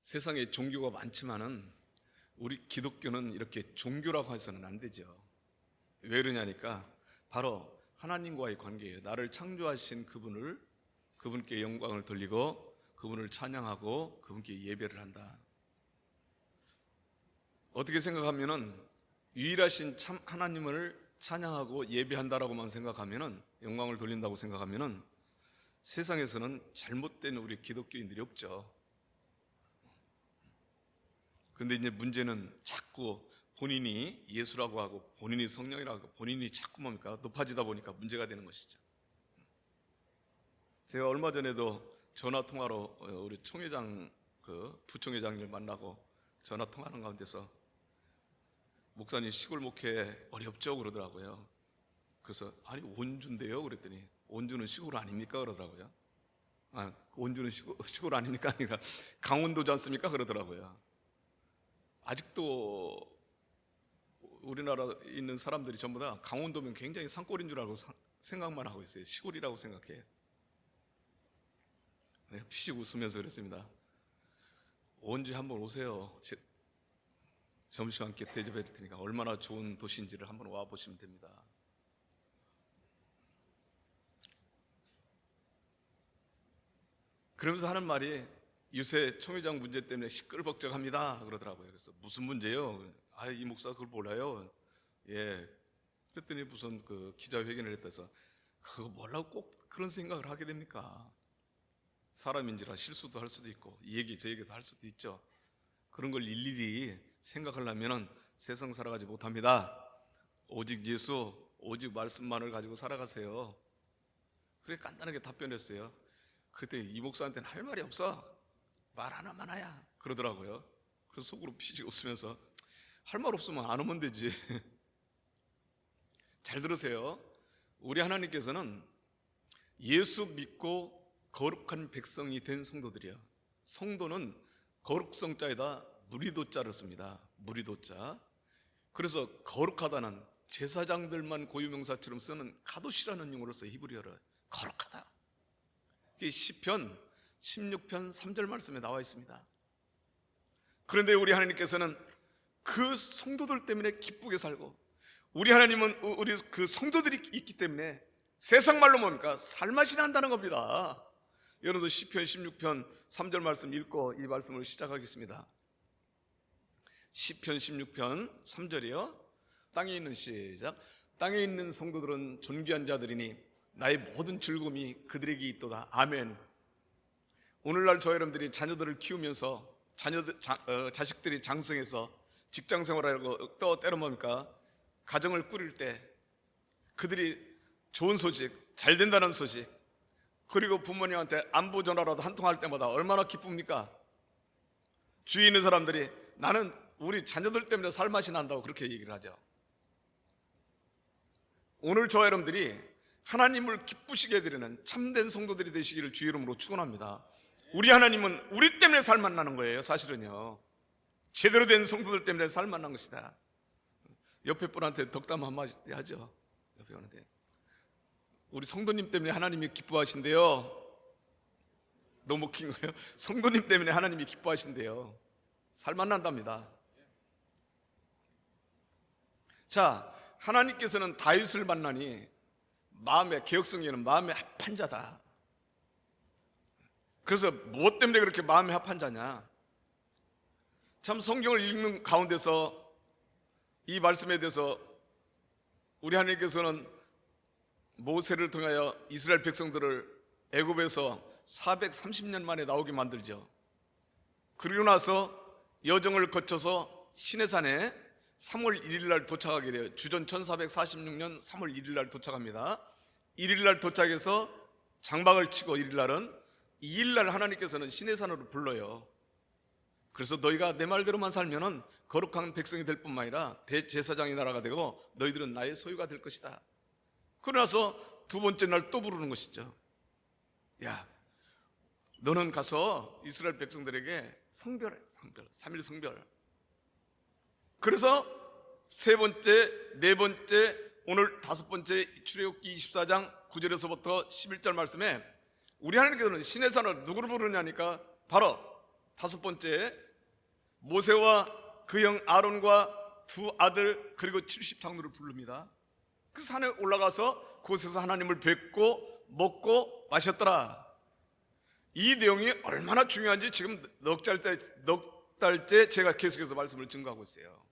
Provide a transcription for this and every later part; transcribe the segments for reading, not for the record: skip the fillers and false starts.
세상에 종교가 많지만은 우리 기독교는 이렇게 종교라고 해서는 안 되죠. 왜 그러냐니까 바로 하나님과의 관계예요. 나를 창조하신 그분께 영광을 돌리고 그분을 찬양하고 그분께 예배를 한다. 어떻게 생각하면은 유일하신 참 하나님을 찬양하고 예배한다라고만 생각하면은, 영광을 돌린다고 생각하면은 세상에서는 잘못된 우리 기독교인들이 없죠. 근데 이제 문제는 자꾸 본인이 예수라고 하고 본인이 성령이라고 하고 본인이 자꾸 뭡니까? 높아지다 보니까 문제가 되는 것이죠. 제가 얼마 전에도 전화 통화로 우리 총회장, 부총회장님을 만나고 전화 통화하는 가운데서 목사님 시골 목회 어렵죠? 그러더라고요. 그래서 아니 원주인데요? 그랬더니 원주는 시골 아닙니까? 그러더라고요. 아, 원주는 시골 아닙니까? 아니라 강원도지 않습니까? 그러더라고요. 아직도 우리나라에 있는 사람들이 전부 다 강원도면 굉장히 산골인 줄 알고 생각만 하고 있어요. 시골이라고 생각해요. 네, 피식 웃으면서 그랬습니다. 원주에 한번 오세요. 점심 함께 대접해 드릴 테니까 얼마나 좋은 도시인지를 한번 와 보시면 됩니다. 그러면서 하는 말이 요새 총회장 문제 때문에 시끌벅적합니다 그러더라고요. 그래서 무슨 문제요? 아, 이 목사 그걸 몰라요. 예. 그랬더니 무슨 기자회견을 했다서 그거 뭐라고 꼭 그런 생각을 하게 됩니까? 사람인지라 실수도 할 수도 있고 이 얘기 저 얘기도 할 수도 있죠. 그런 걸 일일이 생각하려면 세상 살아가지 못합니다. 오직 예수, 오직 말씀만을 가지고 살아가세요. 그래 간단하게 답변했어요. 그때 이 목사한테는 할 말이 없어. 말 하나만 하야 그러더라고요. 그래서 속으로 피식 웃으면서 할 말 없으면 안 오면 되지. 잘 들으세요. 우리 하나님께서는 예수 믿고 거룩한 백성이 된 성도들이요, 성도는 거룩성자에다 무리도자를 씁니다. 무리도자. 그래서 거룩하다는 제사장들만 고유명사처럼 쓰는 카도시라는 용어로서 히브리어를 거룩하다. 이게 시편 16편 3절 말씀에 나와 있습니다. 그런데 우리 하나님께서는 그 성도들 때문에 기쁘게 살고, 우리 하나님은 우리 그 성도들이 있기 때문에 세상 말로 뭡니까? 살맛이 난다는 겁니다. 여러분도 시편 16편 3절 말씀 읽고 이 말씀을 시작하겠습니다. 시편 16편 3절이요 땅에 있는 시작. 땅에 있는 성도들은 존귀한 자들이니 나의 모든 즐거움이 그들에게 있도다. 아멘. 오늘날 저 여러분들이 자녀들을 키우면서 자식들이 장성해서 직장 생활하고 또 때로 뭡니까? 가정을 꾸릴 때 그들이 좋은 소식, 잘 된다는 소식, 그리고 부모님한테 안부 전화라도 한 통 할 때마다 얼마나 기쁩니까? 주위에 있는 사람들이 나는 우리 자녀들 때문에 살맛이 난다고 그렇게 얘기를 하죠. 오늘 저 여러분들이 하나님을 기쁘시게 해드리는 참된 성도들이 되시기를 주의 이름으로 축원합니다. 우리 하나님은 우리 때문에 살맛 나는 거예요. 사실은요, 제대로 된 성도들 때문에 살맛 난 것이다. 옆에 분한테 덕담 한마디 하죠. 옆에 분한테 우리 성도님 때문에 하나님이 기뻐하신대요. 너무 웃긴 거예요. 성도님 때문에 하나님이 기뻐하신대요. 살맛 난답니다. 자, 하나님께서는 다윗을 만나니 마음의, 개혁성에는 마음의 합한 자다. 그래서 무엇 때문에 그렇게 마음의 합한 자냐? 참 성경을 읽는 가운데서 이 말씀에 대해서 우리 하나님께서는 모세를 통하여 이스라엘 백성들을 애굽에서 430년 만에 나오게 만들죠. 그리고 나서 여정을 거쳐서 시내산에 3월 1일 날 도착하게 돼요. 주전 1446년 3월 1일 날 도착합니다. 1일 날 도착해서 장막을 치고 1일 날은 2일 날 하나님께서는 시내산으로 불러요. 그래서 너희가 내 말대로만 살면은 거룩한 백성이 될 뿐만 아니라 대제사장의 나라가 되고 너희들은 나의 소유가 될 것이다. 그러나서 두 번째 날 또 부르는 것이죠. 야, 너는 가서 이스라엘 백성들에게 성별해. 3일 성별. 그래서 세 번째, 네 번째, 오늘 다섯 번째 출애굽기 24장 9절에서부터 11절 말씀에 우리 하나님께서는 시내산을 누구를 부르냐니까 바로 다섯 번째, 모세와 그 형 아론과 두 아들 그리고 70장로를 부릅니다. 그 산에 올라가서 그곳에서 하나님을 뵙고 먹고 마셨더라. 이 내용이 얼마나 중요한지 지금 넉 달째 제가 계속해서 말씀을 증거하고 있어요.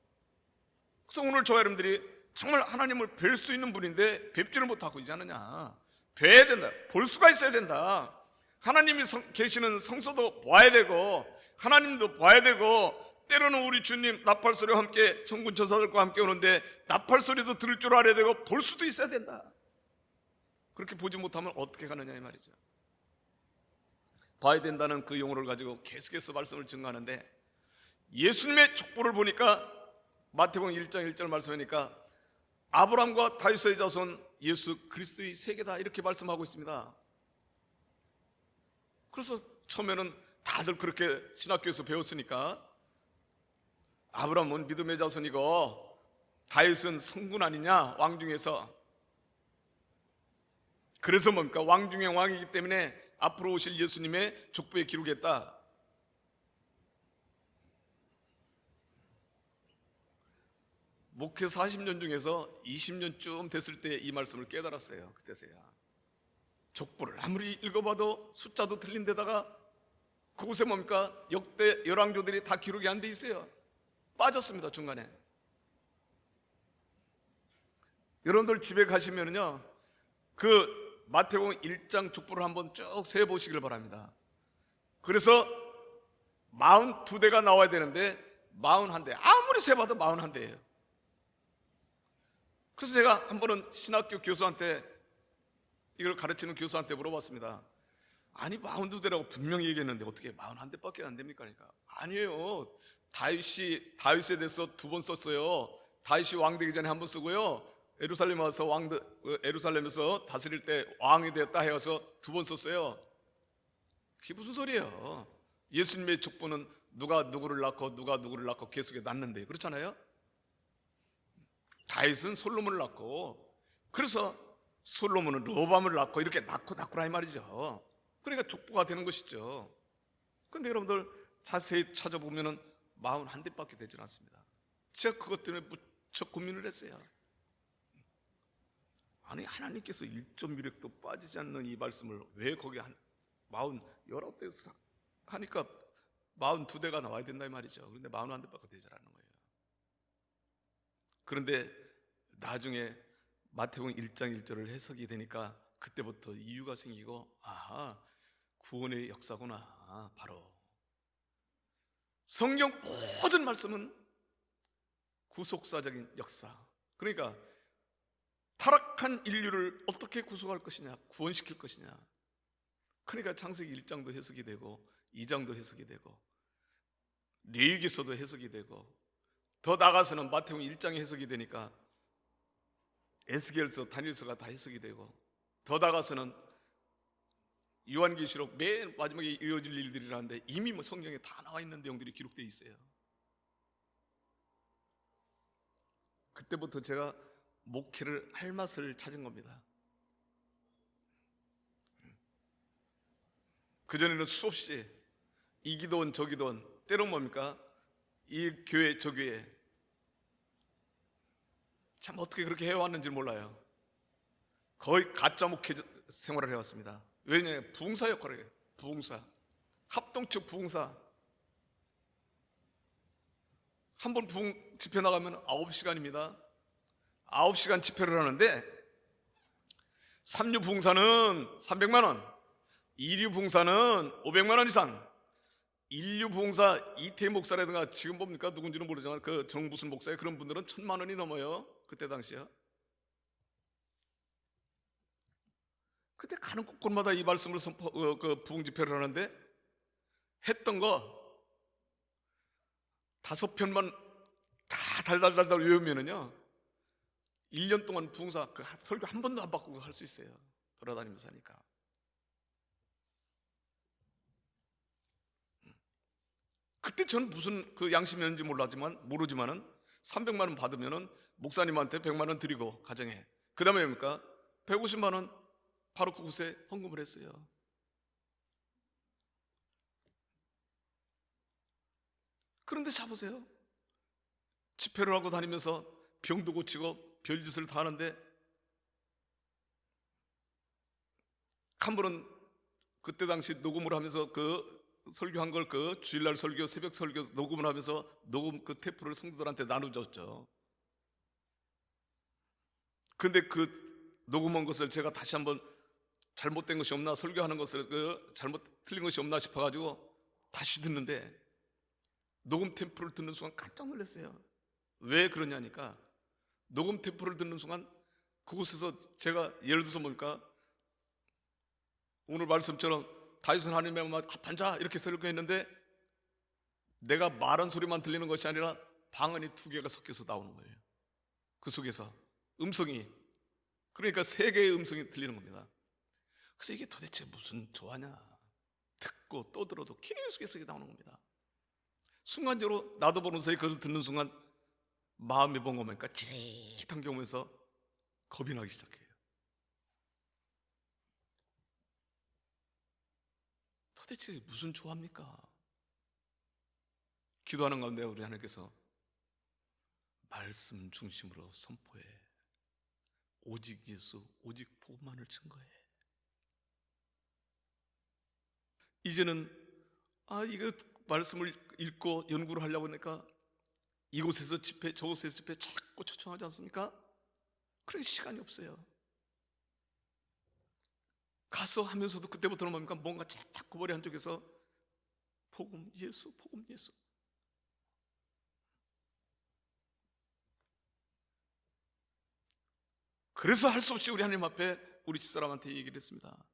그래서 오늘 저와 여러분들이 정말 하나님을 뵐 수 있는 분인데 뵙지를 못하고 있지 않느냐. 뵈야 된다. 볼 수가 있어야 된다. 하나님이 계시는 성소도 봐야 되고 하나님도 봐야 되고, 때로는 우리 주님 나팔소리와 함께 천군 천사들과 함께 오는데 나팔소리도 들을 줄 알아야 되고 볼 수도 있어야 된다. 그렇게 보지 못하면 어떻게 가느냐 이 말이죠. 봐야 된다는 그 용어를 가지고 계속해서 말씀을 증거하는데, 예수님의 족보를 보니까 마태복음 1장 1절 말씀하니까 아브라함과 다윗의 자손 예수 그리스도의 세계다 이렇게 말씀하고 있습니다. 그래서 처음에는 다들 그렇게 신학교에서 배웠으니까 아브라함은 믿음의 자손이고 다윗은 성군 아니냐, 왕 중에서. 그래서 뭡니까? 왕 중에 왕이기 때문에 앞으로 오실 예수님의 족보에 기록했다. 목회 40년 중에서 20년쯤 됐을 때 이 말씀을 깨달았어요. 그때서야. 족보를 아무리 읽어봐도 숫자도 틀린 데다가 그곳에 뭡니까? 역대 열왕조들이 다 기록이 안 돼 있어요. 빠졌습니다, 중간에. 여러분들 집에 가시면요, 그 마태복음 1장 족보를 한번 쭉 세보시길 바랍니다. 그래서 42대가 나와야 되는데 41대, 아무리 세봐도 41대예요. 그래서 제가 한 번은 신학교 교수한테, 이걸 가르치는 교수한테 물어봤습니다. 아니 42대라고 분명히 얘기했는데 어떻게 41대밖에 안 됩니까? 그러니까 아니에요. 다윗에 대해서 2번 썼어요. 다윗이 왕 되기 전에 한 번 쓰고요, 예루살렘 와서 예루살렘에서 다스릴 때 왕이 되었다 해서 2번 썼어요. 그게 무슨 소리예요? 예수님의 족보는 누가 누구를 낳고 누가 누구를 낳고 계속해 낳는데, 그렇잖아요. 다윗은 솔로몬을 낳고, 그래서 솔로몬은 르호밤을 낳고 이렇게 낳고라 이 말이죠. 그러니까 족보가 되는 것이죠. 그런데 여러분들 자세히 찾아보면은 41대밖에 되지 않습니다. 제가 그것 때문에 무척 고민을 했어요. 아니 하나님께서 1.1획도 빠지지 않는 이 말씀을 왜 거기 49대 하니까 42대가 나와야 된다 이 말이죠. 그런데 41대밖에 되지 않는 거예요. 그런데 나중에 마태복음 1장 1절을 해석이 되니까 그때부터 이유가 생기고, 아하, 구원의 역사구나. 바로 성경 모든 말씀은 구속사적인 역사. 그러니까 타락한 인류를 어떻게 구속할 것이냐, 구원시킬 것이냐. 그러니까 창세기 1장도 해석이 되고 2장도 해석이 되고 레위기서도 해석이 되고, 더 나아가서는 마태복음 1장이 해석이 되니까 에스겔서, 다니엘서가 다 해석이 되고, 더 나아가서는 요한계시록 맨 마지막에 이어질 일들이라는데 이미 성경에 다 나와 있는 내용들이 기록되어 있어요. 그때부터 제가 목회를 할 맛을 찾은 겁니다. 그전에는 수없이 이 기도원 저 기도원, 때론 뭡니까? 이 교회 저 교회, 참 어떻게 그렇게 해왔는지 몰라요. 거의 가짜 목회 생활을 해왔습니다. 왜냐하면 부흥사 역할을 해요. 부흥사, 합동측 부흥사. 한 번 부흥 집회 나가면 9시간입니다 9시간 집회를 하는데, 3류 부흥사는 300만 원, 2류 부흥사는 500만 원 이상, 1류 부흥사 이태희 목사라든가, 지금 뭡니까 누군지는 모르지만 그 정부순 목사의 그런 분들은 1,000만 원이 넘어요. 그때 당시야. 그때 가는 곳곳마다 이 말씀을 그 부흥 집회를 하는데, 했던 거 5편만 다 달달달달 외우면은요 1년 동안 부흥사 그 설교 한 번도 안 바꾸고 할 수 있어요. 돌아다니면서 하니까. 그때 저는 무슨 그 양심이었는지 모르지만은 300만 원 받으면은 목사님한테 100만 원 드리고 가정에, 그 다음에 뭡니까? 150만 원 바로 그곳에 헌금을 했어요. 그런데 잡으세요. 집회를 하고 다니면서 병도 고치고 별짓을 다 하는데, 한 번은 그때 당시 녹음을 하면서 그 설교한 걸, 그 주일날 설교, 새벽 설교 녹음을 하면서 녹음 그 테이프를 성도들한테 나눠줬죠. 근데 그 녹음한 것을 제가 다시 한번 잘못된 것이 없나, 설교하는 것을 잘못 틀린 것이 없나 싶어가지고 다시 듣는데, 녹음 테이프를 듣는 순간 깜짝 놀랐어요. 왜 그러냐니까, 녹음 테이프를 듣는 순간 그곳에서 제가 예를 들어서 뭡니까, 오늘 말씀처럼 다윗은 하나님의 마음에 합한 자 이렇게 설교했는데, 내가 말한 소리만 들리는 것이 아니라 방언이 2개가 섞여서 나오는 거예요. 그 속에서 음성이, 그러니까 3개의 음성이 들리는 겁니다. 그래서 이게 도대체 무슨 조화냐, 듣고 또 들어도 계속해서 이게 나오는 겁니다. 순간적으로 나도 모르는 사이에 그걸 듣는 순간 마음이 뭔가 뭡니까, 찌릿한 경우에서 겁이 나기 시작해요. 도대체 무슨 조합니까? 기도하는 가운데 우리 하나님께서 말씀 중심으로 선포해. 오직 예수, 오직 복음만을 증거해. 이제는 이거 말씀을 읽고 연구를 하려고 하니까 이곳에서 집회, 저곳에서 집회 자꾸 초청하지 않습니까? 그래 시간이 없어요. 가서 하면서도 그때부터는 뭡니까? 뭔가 자꾸 머리 한쪽에서 복음 예수, 복음 예수. 그래서 할 수 없이 우리 하나님 앞에 우리 집사람한테 얘기를 했습니다.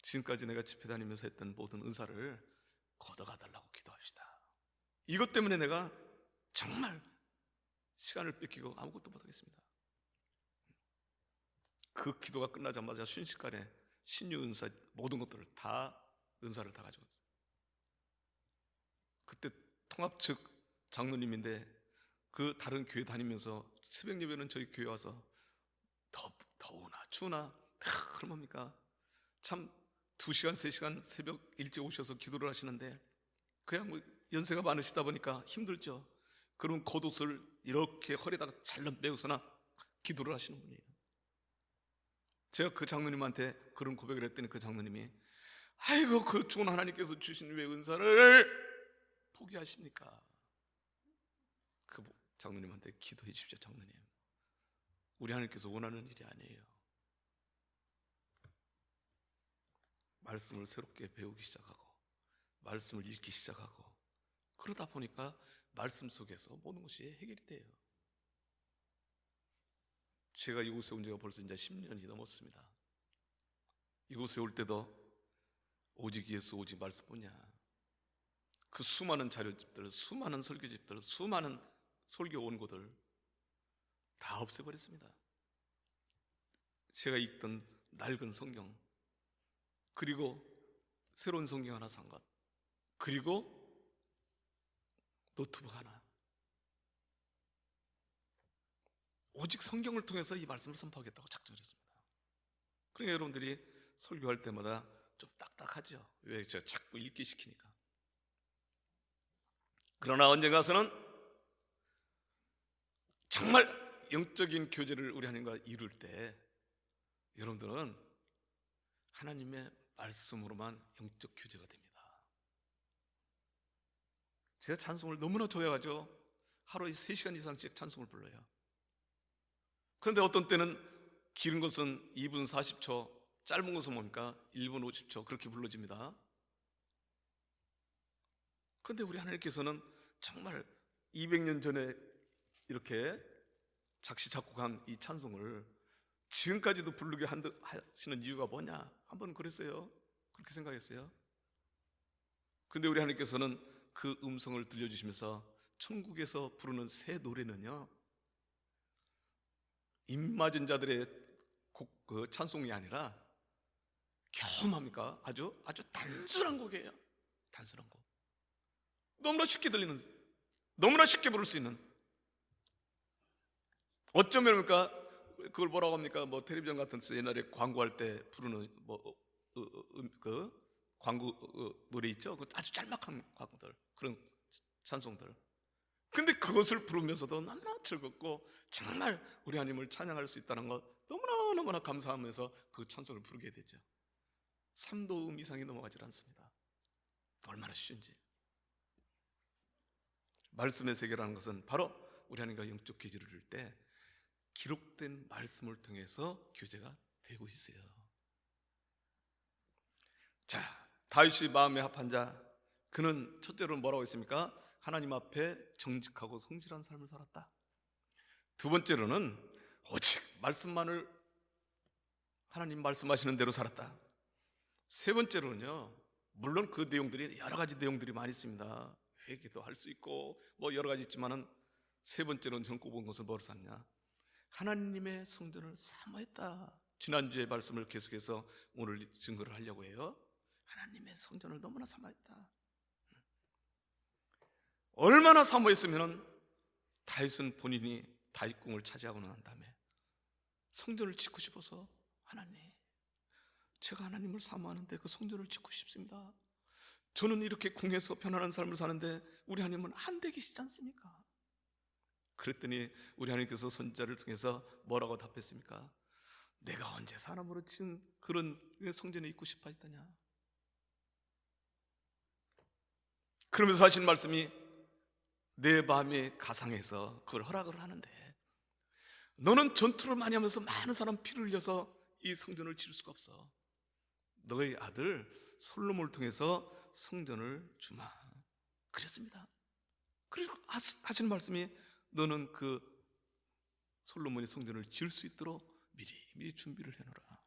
지금까지 내가 집회 다니면서 했던 모든 은사를 걷어가 달라고 기도합시다. 이것 때문에 내가 정말 시간을 뺏기고 아무것도 못하겠습니다. 그 기도가 끝나자마자 순식간에 신유 은사 모든 것들을 다, 은사를 다 가져갔어요. 그때 통합 측 장로님인데 그 다른 교회 다니면서 새벽 예배는 저희 교회 와서 더우나 추우나 그럽니까? 참 2시간 3시간 새벽 일찍 오셔서 기도를 하시는데, 그냥 뭐 연세가 많으시다 보니까 힘들죠. 그럼 겉옷을 이렇게 허리에다가 잘라 매고서나 기도를 하시는 분이에요. 제가 그 장로님한테 그런 고백을 했더니 그 장로님이, 아이고 그 좋은 하나님께서 주신 왜 은사를 포기하십니까? 그 장로님한테 기도해 주십시오. 장로님, 우리 하나님께서 원하는 일이 아니에요. 말씀을 새롭게 배우기 시작하고 말씀을 읽기 시작하고 그러다 보니까 말씀 속에서 모든 것이 해결이 돼요. 제가 이곳에 온 지가 벌써 이제 10년이 넘었습니다. 이곳에 올 때도 오직 예수, 오직 말씀뿐이야. 그 수많은 자료집들, 수많은 설교집들, 수많은 설교 원고들 다 없애버렸습니다. 제가 읽던 낡은 성경, 그리고 새로운 성경 하나 산 것, 그리고 노트북 하나, 오직 성경을 통해서 이 말씀을 선포하겠다고 작정했습니다. 그러니까 여러분들이 설교할 때마다 좀 딱딱하죠. 왜? 제가 자꾸 읽기 시키니까. 그러나 언제 가서는 정말 영적인 교제를 우리 하나님과 이룰 때 여러분들은 하나님의 말씀으로만 영적 교제가 됩니다. 제가 찬송을 너무나 좋아해가지고 하루에 3시간 이상씩 찬송을 불러요. 그런데 어떤 때는 길은 것은 2분 40초, 짧은 것은 뭡니까? 1분 50초 그렇게 불러집니다. 그런데 우리 하나님께서는 정말 200년 전에 이렇게 작시 작곡한 이 찬송을 지금까지도 부르게 하시는 이유가 뭐냐? 한번 그랬어요. 그렇게 생각했어요. 그런데 우리 하나님께서는 그 음성을 들려주시면서 천국에서 부르는 새 노래는요, 입맞은 자들의 그 찬송이 아니라 경험합니까? 아주 단순한 곡이에요. 단순한 곡. 너무나 쉽게 들리는, 너무나 쉽게 부를 수 있는. 어쩌면 그걸 뭐라고 합니까? 뭐 텔레비전 같은 데서 옛날에 광고할 때 부르는 그 광고 노래 있죠? 그 아주 짤막한 광고들, 그런 찬송들. 근데 그것을 부르면서도 너무나 즐겁고 정말 우리 하나님을 찬양할 수 있다는 것 너무나 감사하면서 그 찬송을 부르게 되죠. 3도 이상이 넘어가질 않습니다. 얼마나 쉬운지. 말씀의 세계라는 것은 바로 우리 하나님과 영적 교제를 이룰 때 기록된 말씀을 통해서 교제가 되고 있어요. 자, 다윗이 마음에 합한 자, 그는 첫째로 뭐라고 했습니까? 하나님 앞에 정직하고 성실한 삶을 살았다. 두 번째로는 오직 말씀만을 하나님 말씀하시는 대로 살았다. 세 번째로는요, 물론 그 내용들이 여러 가지 내용들이 많이 있습니다. 회개도 할 수 있고 뭐 여러 가지 있지만은 세 번째로는 전 꼽은 것은 뭐로 샀냐? 하나님의 성전을 사모했다. 지난주에 말씀을 계속해서 오늘 증거를 하려고 해요. 하나님의 성전을 너무나 사모했다. 얼마나 사모했으면 다윗은 본인이 다윗궁을 차지하고 난 다음에 성전을 짓고 싶어서 하나님, 제가 하나님을 사모하는데 그 성전을 짓고 싶습니다. 저는 이렇게 궁에서 편안한 삶을 사는데 우리 하나님은 안 되시지 않습니까? 그랬더니 우리 하나님께서 선지자를 통해서 뭐라고 답했습니까? 내가 언제 사람으로 친 그런 성전에 있고 싶어 했더냐? 그러면서 하신 말씀이 내 마음이 가상해서 그걸 허락을 하는데 너는 전투를 많이 하면서 많은 사람 피를 흘려서 이 성전을 지을 수가 없어. 너의 아들 솔로몬을 통해서 성전을 주마. 그랬습니다. 그리고 하시는 말씀이 너는 그 솔로몬이 성전을 지을 수 있도록 미리 준비를 해놓으라.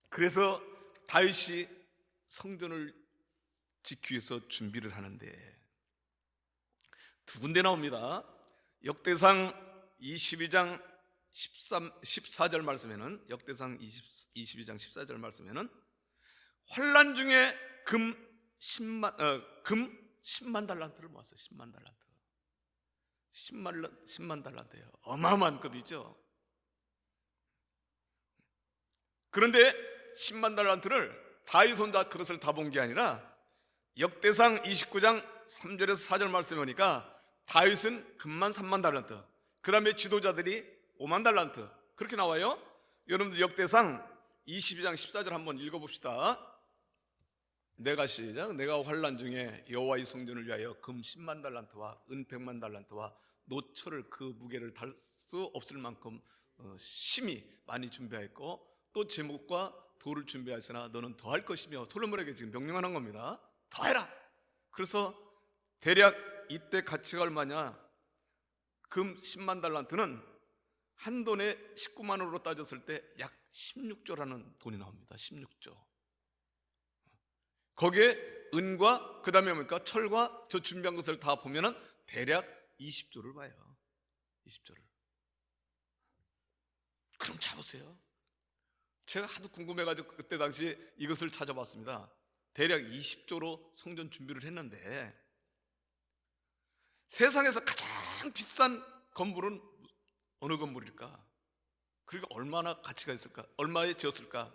그래서 다윗이 성전을 짓기 위해서 준비를 하는데 두 군데 나옵니다. 역대상 22장 14절 말씀에는 역대상 22장 14절 말씀에는 환난 중에 금 10만 달란트를 모았어요. 10만 달란트. 10만 달란트예요. 어마어마한 급이죠. 그런데 10만 달란트를 다윗 혼자 그것을 다 본 게 아니라 역대상 29장 3절에서 4절 말씀에 보니까 다윗은 금만 3만 달란트, 그 다음에 지도자들이 5만 달란트, 그렇게 나와요. 여러분들 역대상 22장 14절 한번 읽어봅시다. 내가 환난 중에 여호와의 성전을 위하여 금 10만 달란트와 은 100만 달란트와 노철을 그 무게를 달 수 없을 만큼 심히 많이 준비하였고 또 제목과 돌을 준비하였으나 너는 더할 것이며 솔로몬에게 지금 명령하는 겁니다. 더해라. 그래서 대략 이때 가치가 얼마냐? 금 10만 달란트는 한 돈에 19만 원으로 따졌을 때 약 16조라는 돈이 나옵니다. 16조. 거기에 은과 그 다음에 뭡니까? 철과 저 준비한 것을 다 보면은 대략 20조를 봐요. 20조를. 그럼 잡으세요. 제가 하도 궁금해가지고 그때 당시 이것을 찾아봤습니다. 대략 20조로 성전 준비를 했는데 세상에서 가장 비싼 건물은 어느 건물일까? 그리고 얼마나 가치가 있을까? 얼마에 지었을까?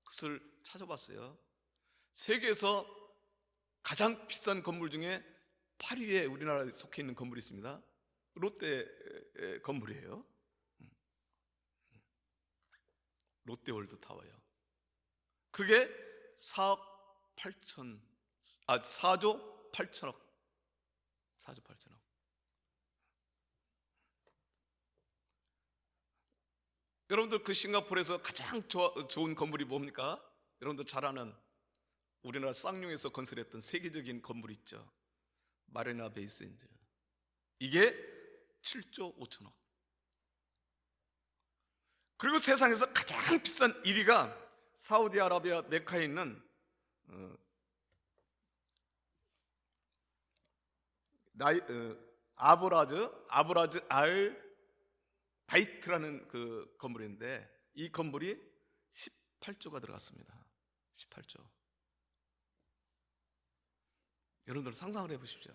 그것을 찾아봤어요. 세계에서 가장 비싼 건물 중에 8위에 우리나라에 속해 있는 건물이 있습니다. 롯데 건물이에요. 롯데월드 타워요. 그게 4조 8천억. 4조 8천억. 여러분들 그 싱가포르에서 가장 좋은 건물이 뭡니까? 여러분들 잘 아는 우리나라 쌍용에서 건설했던 세계적인 건물 있죠. 마리나 베이 샌즈. 이게 7조 5천억. 그리고 세상에서 가장 비싼 1위가 사우디아라비아 메카에 있는 아브라즈 알 바이트라는 그 건물인데 이 건물이 18조가 들어갔습니다. 18조. 여러분들 상상을 해보십시오.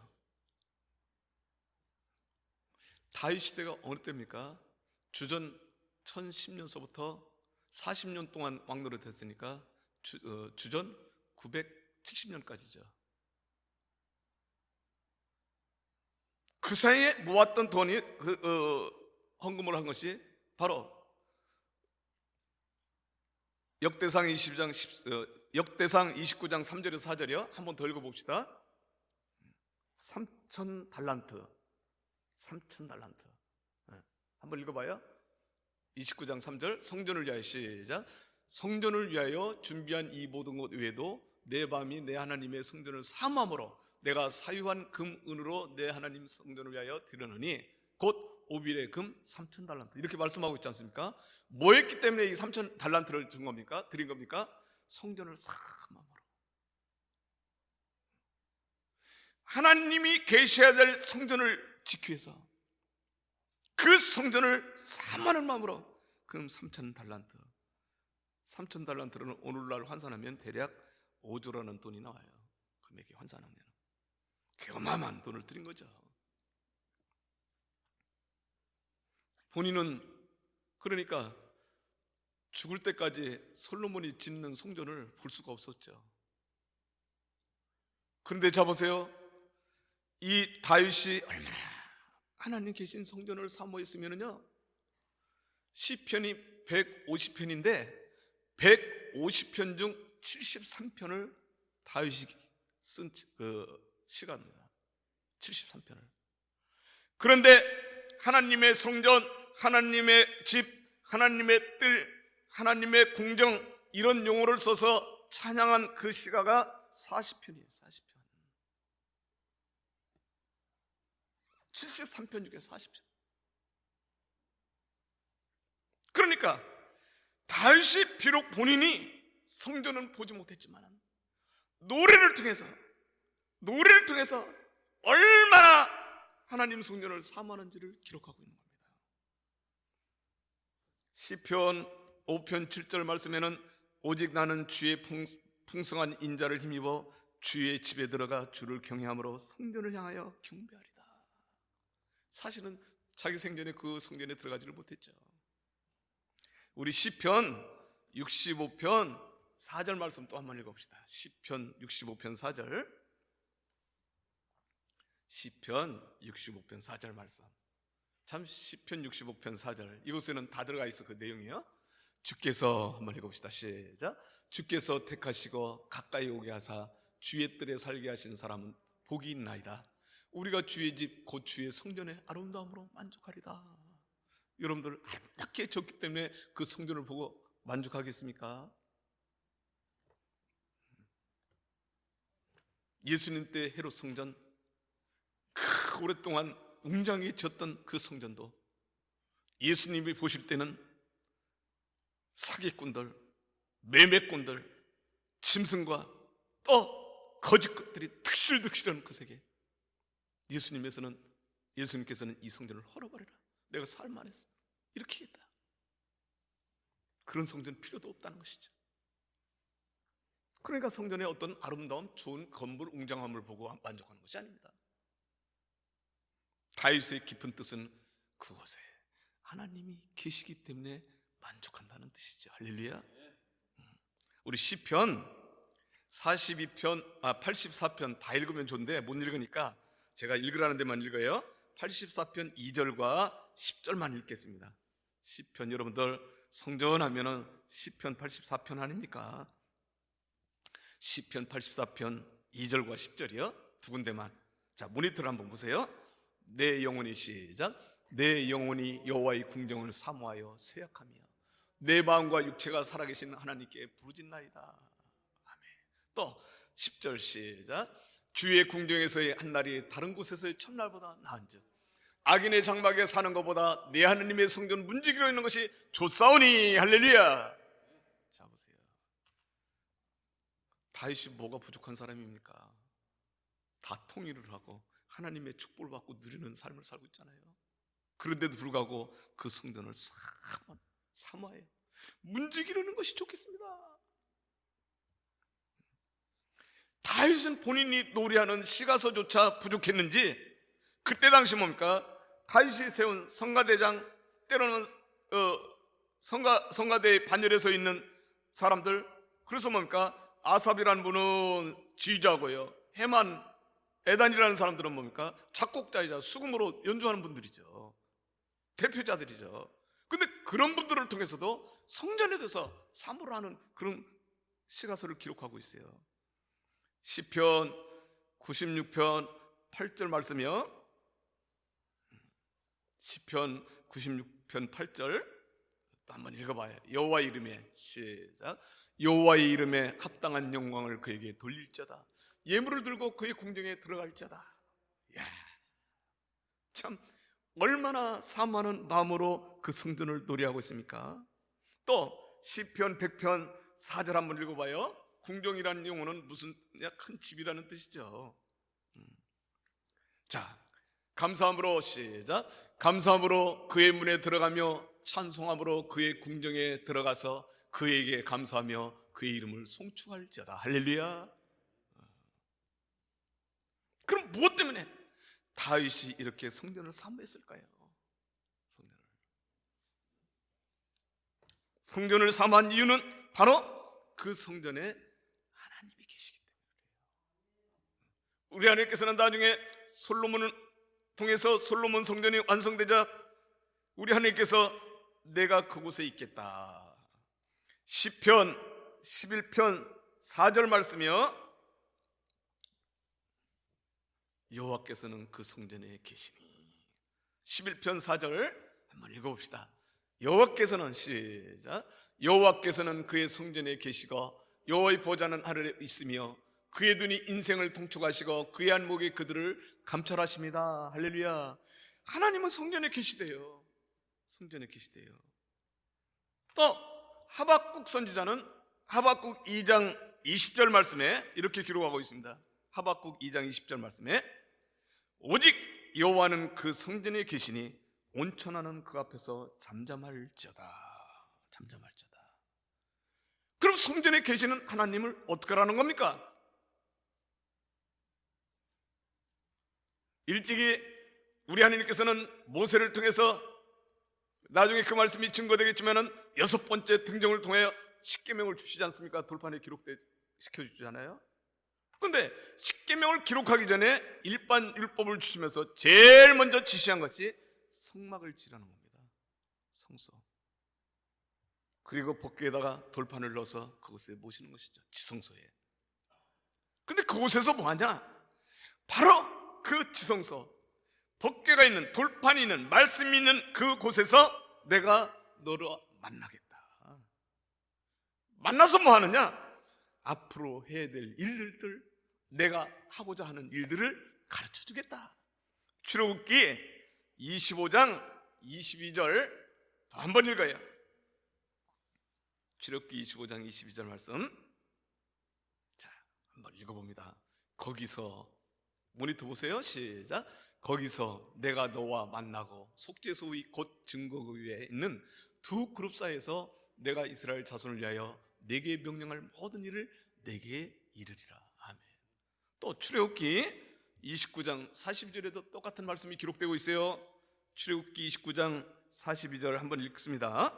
다윗 시대가 어느 때입니까? 주전 1010년서부터 40년 동안 왕노릇 했으니까 주전 970년까지죠. 그 사이에 모았던 돈이 헌금을 한 것이 바로 역대상 29장 3절에서 4절이요. 한번 더 읽어봅시다. 3,000달란트. 3,000달란트. 한번 읽어봐요. 29장 3절. 성전을 위하여, 시작. 성전을 위하여 준비한 이 모든 것 외에도 내 밤이 내 하나님의 성전을 사모함으로 내가 사유한 금 은으로 내 하나님 성전을 위하여 드리느니 곧 오빌의 금 3,000달란트. 이렇게 말씀하고 있지 않습니까? 뭐 했기 때문에 이 3,000달란트를 준 겁니까? 드린 겁니까? 성전을 사모함으로. 하나님이 계셔야 될 성전을 지키기 위해서 그 성전을 사모하는 마음으로 금 3,000달란트. 3,000달란트는 오늘날 환산하면 대략 5조라는 돈이 나와요. 금액이 환산하면 어마어마한 돈을 드린 거죠. 본인은 그러니까 죽을 때까지 솔로몬이 짓는 성전을 볼 수가 없었죠. 그런데 자보세요. 이 다윗이 얼마나 하나님 계신 성전을 사모했으면요, 시편이 150편인데 150편 중 73편을 다윗이 쓴 시가입니다. 73편을. 그런데 하나님의 성전, 하나님의 집, 하나님의 뜰, 하나님의 궁정, 이런 용어를 써서 찬양한 그 시가가 40편이에요. 40편. 73편 중에 40편. 그러니까 다윗이 비록 본인이 성전은 보지 못했지만 노래를 통해서 얼마나 하나님 성전을 사모하는지를 기록하고 있는 겁니다. 시편 5편 7절 말씀에는 오직 나는 주의 풍성한 인자를 힘입어 주의 집에 들어가 주를 경외함으로 성전을 향하여 경배하리다. 사실은 자기 생전에 그 성전에 들어가지를 못했죠. 우리 시편 65편 4절 말씀 또 한번 읽어봅시다. 시편 65편 4절. 시편 65편 4절 말씀. 참, 시편 65편 4절, 이곳에는 다 들어가 있어. 그 내용이요. 주께서, 한번 읽어봅시다. 시작. 주께서 택하시고 가까이 오게 하사 주의 뜰에 살게 하신 사람은 복이 있나이다. 우리가 주의 집 곧 주의 성전의 아름다움으로 만족하리다. 여러분들 아름답게 졌기 때문에 그 성전을 보고 만족하겠습니까? 예수님 때 헤롯 성전, 오랫동안 웅장히 졌던 그 성전도 예수님이 보실 때는 사기꾼들, 매매꾼들, 짐승과 또 거짓것들이 득실득실한 그 세계, 예수님께서는 이 성전을 헐어버려라. 내가 살만했어. 이렇게 했다. 그런 성전 필요도 없다는 것이죠. 그러니까 성전의 어떤 아름다움, 좋은 건물, 웅장함을 보고 만족하는 것이 아닙니다. 다윗의 깊은 뜻은 그곳에 하나님이 계시기 때문에 만족한다는 뜻이죠. 할렐루야. 우리 시편 84편 다 읽으면 좋은데 못 읽으니까 제가 읽으라는 데만 읽어요. 84편 2절과 10절만 읽겠습니다. 시편, 여러분들 성전하면은 시편 84편 아닙니까? 시편 84편 2절과 10절이요. 두 군데만. 자, 모니터를 한번 보세요. 내 영혼이, 시작. 내 영혼이 여호와의 궁정을 사모하여 쇠약하며 내 마음과 육체가 살아계신 하나님께 부르짖나이다. 아멘. 또 10절 시작. 주의 궁정에서의 한날이 다른 곳에서의 첫날보다 나은즉 악인의 장막에 사는 것보다 내 하나님의 성전 문지기로 있는 것이 좋사오니. 할렐루야. 자, 보세요. 다윗이 뭐가 부족한 사람입니까? 다 통일을 하고 하나님의 축복을 받고 누리는 삶을 살고 있잖아요. 그런데도 불구하고 그 성전을 사모해요. 문지기로는 것이 좋겠습니다. 다윗은 본인이 노래하는 시가서조차 부족했는지 그때 당시 뭡니까? 다윗이 세운 성가대장, 때로는 성가대의 반열에 서 있는 사람들, 그래서 뭡니까? 아삽이라는 분은 지휘자고요. 헤만 에단이라는 사람들은 뭡니까? 작곡자이자 수금으로 연주하는 분들이죠. 대표자들이죠. 근데 그런 분들을 통해서도 성전에 대해서 사모를 하는 그런 시가서를 기록하고 있어요. 시편 96편 8절 말씀이요. 시편 96편 8절 또 한번 읽어봐요. 여호와 이름에, 시작. 여호와의 이름에 합당한 영광을 그에게 돌릴자다. 예물을 들고 그의 궁정에 들어갈자다. 야, 참 얼마나 사모하는 마음으로 그 성전을 노래하고 있습니까? 또 시편 100편 4절 한번 읽어봐요. 궁정이라는 용어는 무슨 큰 집이라는 뜻이죠. 자, 감사함으로, 시작. 감사함으로 그의 문에 들어가며 찬송함으로 그의 궁정에 들어가서 그에게 감사하며 그의 이름을 송축할지어다. 할렐루야. 그럼 무엇 때문에 다윗이 이렇게 성전을 사모했을까요? 성전을 사모한 이유는 바로 그 성전에 하나님이 계시기 때문에. 우리 하나님께서는 나중에 솔로몬을 통해서 솔로몬 성전이 완성되자 우리 하나님께서 내가 그곳에 있겠다. 시편 11편 4절 말씀이요. 여호와께서는 그 성전에 계시니. 11편 4절 한번 읽어봅시다. 여호와께서는, 시작. 여호와께서는 그의 성전에 계시고 여호와의 보좌는 하늘에 있으며 그의 눈이 인생을 통촉하시고 그의 안목이 그들을 감찰하십니다. 할렐루야. 하나님은 성전에 계시대요. 성전에 계시대요. 또 하박국 선지자는 하박국 2장 20절 말씀에 이렇게 기록하고 있습니다. 하박국 2장 20절 말씀에 오직 여호와는 그 성전에 계시니 온천하는 그 앞에서 잠잠할지어다. 잠잠할지어다. 그럼 성전에 계시는 하나님을 어떻게 하라는 겁니까? 일찍이 우리 하나님께서는 모세를 통해서 나중에 그 말씀이 증거되겠지만은 6번째 등정을 통해 십계명을 주시지 않습니까? 돌판에 시켜주잖아요. 그런데 십계명을 기록하기 전에 일반 율법을 주시면서 제일 먼저 지시한 것이 성막을 지라는 겁니다. 성소. 그리고 법궤에다가 돌판을 넣어서 그곳에 모시는 것이죠. 지성소에. 근데 그곳에서 뭐하냐? 바로 그 지성소, 법궤가 있는, 돌판이 있는, 말씀이 있는 그곳에서 내가 너를 만나겠다. 만나서 뭐 하느냐? 앞으로 해야 될 일들, 내가 하고자 하는 일들을 가르쳐 주겠다. 출애굽기 25장 22절 한번 읽어요. 출애굽기 25장 22절 말씀. 자, 한번 읽어봅니다. 거기서 모니터 보세요. 시작. 거기서 내가 너와 만나고 속죄소의 곧 증거 위에 있는 두 그룹 사이에서 내가 이스라엘 자손을 위하여 내게 명령할 모든 일을 내게 이르리라. 아멘. 또 출애굽기 29장 42절에도 똑같은 말씀이 기록되고 있어요. 출애굽기 29장 42절 한번 읽습니다.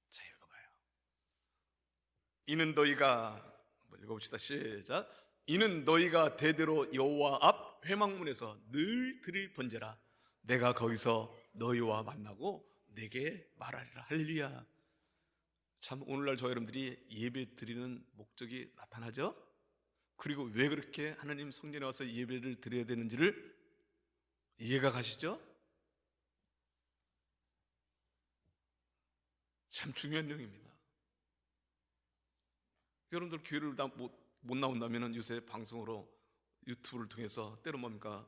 자, 읽어봐요. 이는 너희가, 한번 읽어봅시다. 시작. 이는 너희가 대대로 여호와 앞 회막문에서 늘 드릴 번제라. 내가 거기서 너희와 만나고 내게 말하리라. 할렐루야. 참 오늘날 저 여러분들이 예배 드리는 목적이 나타나죠. 그리고 왜 그렇게 하나님 성전에 와서 예배를 드려야 되는지를 이해가 가시죠? 참 중요한 내용입니다. 여러분들 교회를 못 나온다면 요새 방송으로 유튜브를 통해서 때로 뭡니까?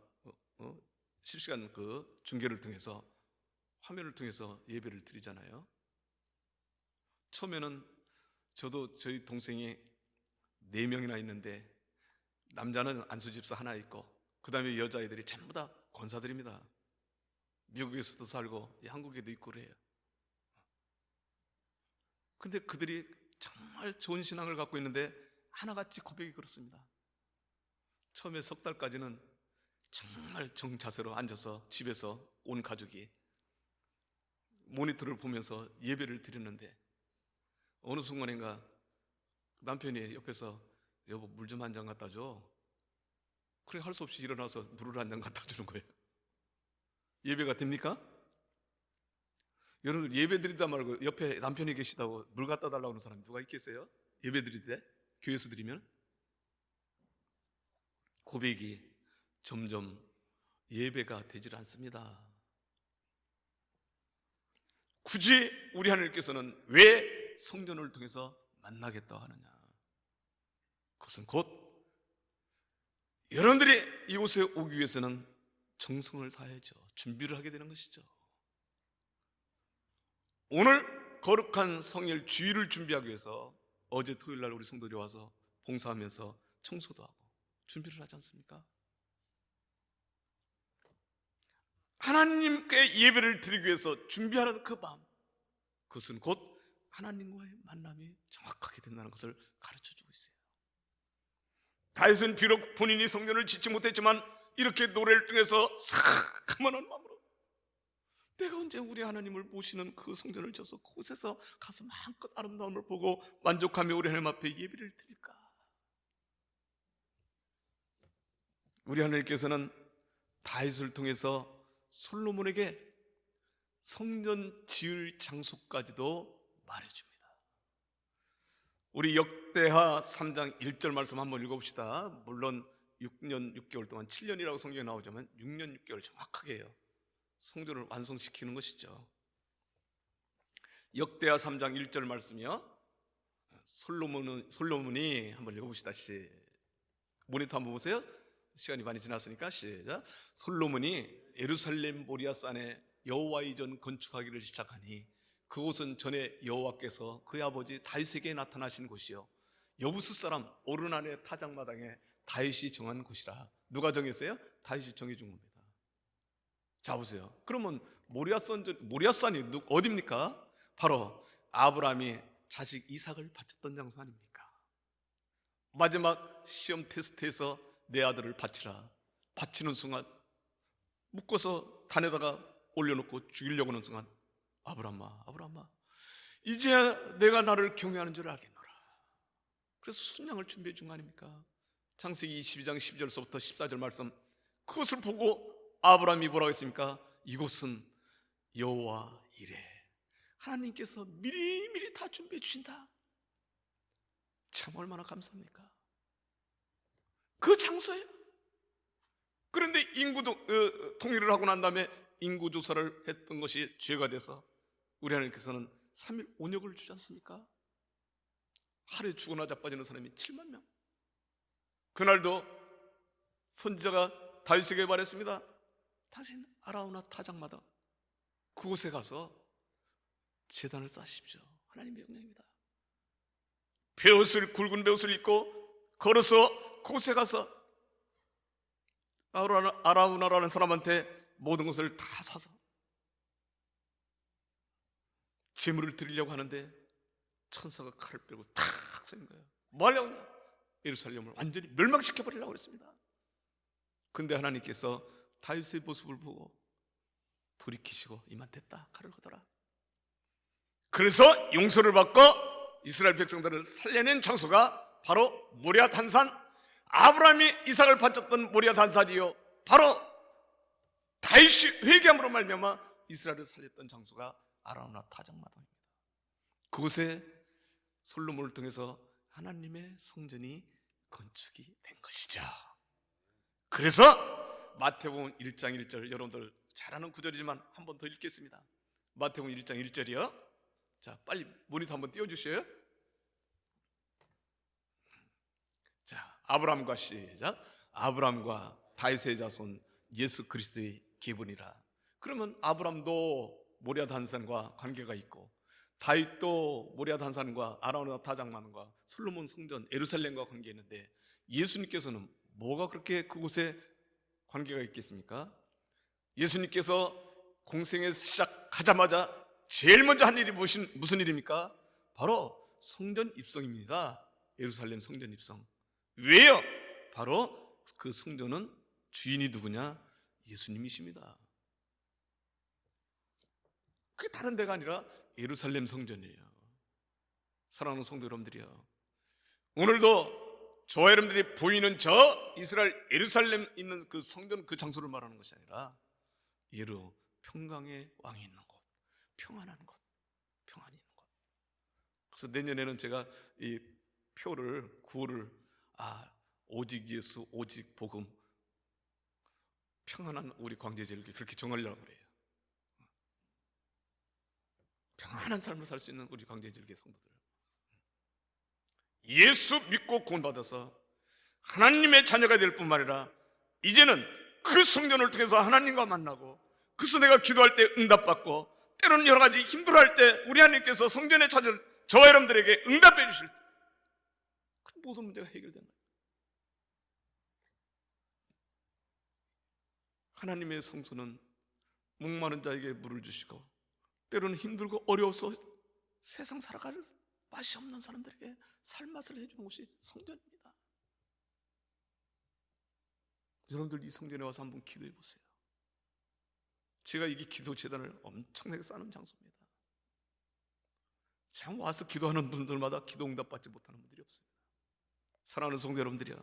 실시간 그 중계를 통해서 화면을 통해서 예배를 드리잖아요. 처음에는 저도 저희 동생이 4명이나 있는데 남자는 안수집사 하나 있고 그 다음에 여자아이들이 전부 다 권사들입니다. 미국에서도 살고 한국에도 있고 그래요. 근데 그들이 정말 좋은 신앙을 갖고 있는데 하나같이 고백이 그렇습니다. 처음에 석 달까지는 정말 정자세로 앉아서 집에서 온 가족이 모니터를 보면서 예배를 드렸는데 어느 순간인가 남편이 옆에서 여보 물 좀 한 잔 갖다 줘. 그래 할 수 없이 일어나서 물을 한 잔 갖다 주는 거예요. 예배가 됩니까? 여러분 예배 드리다 말고 옆에 남편이 계시다고 물 갖다 달라고 하는 사람이 누가 있겠어요? 예배 드릴 때 교회에서 드리면 고백이 점점 예배가 되질 않습니다. 굳이 우리 하나님께서는 왜 성전을 통해서 만나겠다고 하느냐? 그것은 곧 여러분들이 이곳에 오기 위해서는 정성을 다해야죠. 준비를 하게 되는 것이죠. 오늘 거룩한 성일 주일을 준비하기 위해서 어제 토요일 날 우리 성도들이 와서 봉사하면서 청소도 하고 준비를 하지 않습니까? 하나님께 예배를 드리기 위해서 준비하는 그 밤, 그것은 곧 하나님과의 만남이 정확하게 된다는 것을 가르쳐주고 있어요. 다윗은 비록 본인이 성전을 짓지 못했지만 이렇게 노래를 통해서 사모하는 마음으로 내가 언제 우리 하나님을 모시는 그 성전을 져서 그곳에서 가서 마음껏 아름다움을 보고 만족하며 우리 하나님 앞에 예배를 드릴까? 우리 하나님께서는 다윗을 통해서 솔로몬에게 성전 지을 장소까지도 말해줍니다. 우리 역대하 3장 1절 말씀 한번 읽어봅시다. 물론 6년 6개월 동안 7년이라고 성경에 나오지만 6년 6개월 정확하게 해요. 성전을 완성시키는 것이죠. 역대하 3장 1절 말씀이요. 솔로몬이 한번 읽어봅시다. 모니터 한번 보세요. 시간이 많이 지났으니까 시작. 솔로몬이 예루살렘 모리아산에 여호와 이전 건축하기를 시작하니 그곳은 전에 여호와께서 그의 아버지 다윗에게 나타나신 곳이요 여부스 사람 오르난의 타작마당에 다윗이 정한 곳이라. 누가 정했어요? 다윗이 정해준 겁니다. 자 보세요. 그러면 모리아산이 어디입니까? 바로 아브라함이 자식 이삭을 바쳤던 장소 아닙니까? 마지막 시험 테스트에서 내 아들을 바치라. 바치는 순간 묶어서 단에다가 올려놓고 죽이려고 하는 순간 아브라함아 이제야 내가 나를 경외하는 줄 알겠노라. 그래서 순양을 준비해 준 거 아닙니까? 창세기 22장 12절서부터 14절 말씀, 그것을 보고 아브라함이 뭐라고 했습니까? 이곳은 여호와 이레. 하나님께서 미리미리 다 준비해 주신다. 참 얼마나 감사합니까? 그 장소예요. 그런데 통일을 하고 난 다음에 인구조사를 했던 것이 죄가 돼서 우리 하나님께서는 3일 온역을 주지 않습니까? 하루에 죽어나 자빠지는 사람이 7만 명. 그날도 선지자가 다윗에게 말했습니다. 당신 아라우나 타작마다 그곳에 가서 제단을 쌓으십시오. 하나님의 명령입니다. 굵은 베옷을 입고 걸어서 그곳에 가서 아라우나라는 사람한테 모든 것을 다 사서 제물을 드리려고 하는데 천사가 칼을 빼고 탁 쏘는 거예요. 뭐 하려고 하냐? 예루살렘을 완전히 멸망시켜버리려고 했습니다. 근데 하나님께서 다윗의 모습을 보고 돌이키시고 이만 됐다, 칼을 거둬라. 그래서 용서를 받고 이스라엘 백성들을 살려낸 장소가 바로 모리아 단산, 아브라함이 이삭을 바쳤던 모리아 단산이요 바로 다윗이 회개함으로 말미암아 이스라엘을 살렸던 장소가 아라우나 타작마당입니다. 그곳에 솔로몬을 통해서 하나님의 성전이 건축이 된 것이죠. 그래서 마태복음 1장 1절, 여러분들 잘 아는 구절이지만 한 번 더 읽겠습니다. 마태복음 1장 1절이요. 자, 빨리 모니터 한번 띄워주세요. 자, 아브라함과 시작. 아브라함과 다윗의 자손 예수 그리스도의 기분이라. 그러면 아브라함도 모리아 단산과 관계가 있고 다윗도 모리아 단산과 아라우나 타작마당과 솔로몬 성전 예루살렘과 관계 있는데 예수님께서는 뭐가 그렇게 그곳에 관계가 있겠습니까? 예수님께서 공생에 시작하자마자 제일 먼저 한 일이 무슨 일입니까? 바로 성전 입성입니다. 예루살렘 성전 입성. 왜요? 바로 그 성전은 주인이 누구냐? 예수님이십니다. 그게 다른 데가 아니라 예루살렘 성전이에요. 사랑하는 성도 여러분들이요, 오늘도 저와 여러분들이 보이는 저 이스라엘 예루살렘 있는 그 성전 그 장소를 말하는 것이 아니라 예루 평강의 왕이 있는 곳, 평안한 곳, 평안이 있는 곳. 그래서 내년에는 제가 이 표를 구호를 오직 예수, 오직 복음, 평안한 우리 광제절기 그렇게 정하려고 그래요. 평안한 삶을 살 수 있는 우리 광제절기 성도들, 예수 믿고 구원받아서 하나님의 자녀가 될 뿐만 아니라 이제는 그 성전을 통해서 하나님과 만나고, 그래서 내가 기도할 때 응답받고, 때로는 여러 가지 힘들어할 때 우리 하나님께서 성전에 찾은 저와 여러분들에게 응답해 주실 때 그 모든 문제가 해결된다. 하나님의 성소는 목마른 자에게 물을 주시고, 때로는 힘들고 어려워서 세상 살아갈 맛이 없는 사람들에게 살맛을 해주는 곳이 성전입니다. 여러분들 이 성전에 와서 한번 기도해 보세요. 제가 이게 기도 재단을 엄청나게 쌓는 장소입니다. 참 와서 기도하는 분들마다 기도 응답받지 못하는 분들이 없습니다. 사랑하는 성도 여러분들이요,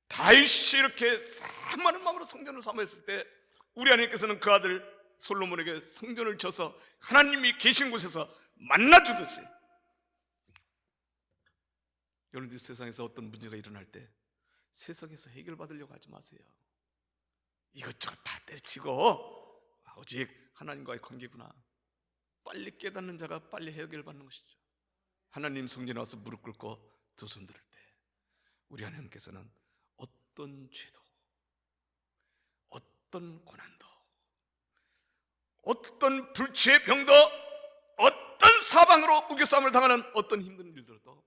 다윗이 이렇게 사모하는 마음으로 성전을 사모했을 때 우리 하나님께서는 그 아들 솔로몬에게 성전을 져서 하나님이 계신 곳에서 만나주듯이, 여러분들 세상에서 어떤 문제가 일어날 때 세상에서 해결받으려고 하지 마세요. 이것저것 다 때려치고 오직 하나님과의 관계구나, 빨리 깨닫는 자가 빨리 해결받는 것이죠. 하나님 성전에 와서 무릎 꿇고 두 손 들을 때 우리 하나님께서는 어떤 죄도, 어떤 고난도, 어떤 불치의 병도, 어떤 사방으로 우겨싸움을 당하는 어떤 힘든 일들도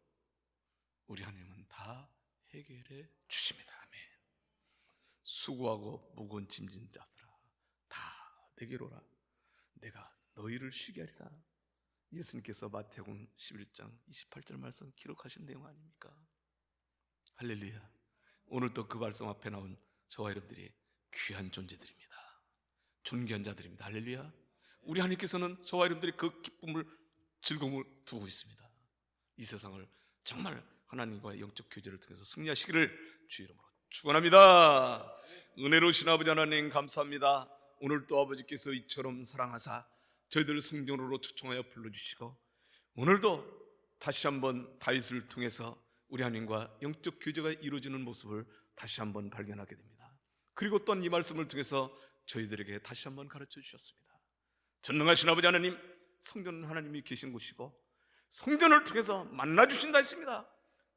우리 하나님은 다 해결해 주십니다. 아멘. 수고하고 무거운 짐진 자들아 다 내게로 오라, 내가 너희를 쉬게 하리라. 예수님께서 마태복음 11장 28절 말씀 기록하신 내용 아닙니까? 할렐루야. 오늘도 그 말씀 앞에 나온 저와 여러분들이 귀한 존재들입니다. 존귀한 자들입니다. 할렐루야. 우리 하나님께서는 저와 여러분들이 그 기쁨을, 즐거움을 두고 있습니다. 이 세상을 정말 하나님과의 영적 교제를 통해서 승리하시기를 주 이름으로 축원합니다. 은혜로우신 아버지 하나님 감사합니다. 오늘 또 아버지께서 이처럼 사랑하사 저희들을 성전으로 초청하여 불러주시고, 오늘도 다시 한번 다윗을 통해서 우리 하나님과 영적 교제가 이루어지는 모습을 다시 한번 발견하게 됩니다. 그리고 또한 이 말씀을 통해서 저희들에게 다시 한번 가르쳐 주셨습니다. 전능하신 아버지 하나님, 성전은 하나님이 계신 곳이고 성전을 통해서 만나주신다 했습니다.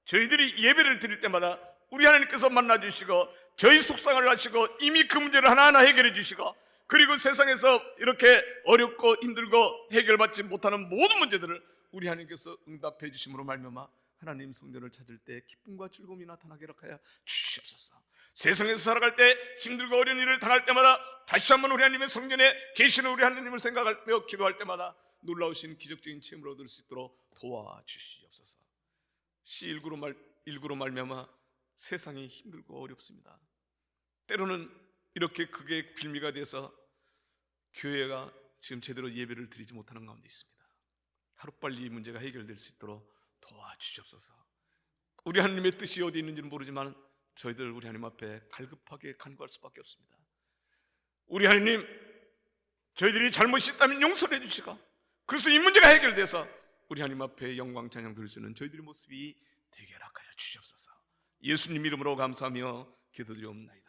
저희들이 예배를 드릴 때마다 우리 하나님께서 만나주시고 저희 속상을 하시고 이미 그 문제를 하나하나 해결해 주시고, 그리고 세상에서 이렇게 어렵고 힘들고 해결받지 못하는 모든 문제들을 우리 하나님께서 응답해 주심으로 말미암아 하나님 성전을 찾을 때 기쁨과 즐거움이 나타나게 하여 주시옵소서. 세상에서 살아갈 때 힘들고 어려운 일을 당할 때마다 다시 한번 우리 하나님의 성전에 계시는 우리 하나님을 생각하며 기도할 때마다 놀라우신 기적적인 체험을 얻을 수 있도록 도와주시옵소서. 시 일구로 말미암아 세상이 힘들고 어렵습니다. 때로는 이렇게 그게 빌미가 돼서 교회가 지금 제대로 예배를 드리지 못하는 가운데 있습니다. 하루빨리 이 문제가 해결될 수 있도록 도와주시옵소서. 우리 하나님의 뜻이 어디 있는지는 모르지만 저희들 우리 하나님 앞에 갈급하게 간구할 수밖에 없습니다. 우리 하나님, 저희들이 잘못이 있다면 용서해 주시고, 그래서 이 문제가 해결돼서 우리 하나님 앞에 영광 찬양 드릴 수 있는 저희들의 모습이 되게 하여 주시옵소서. 예수님 이름으로 감사하며 기도드리옵나이다.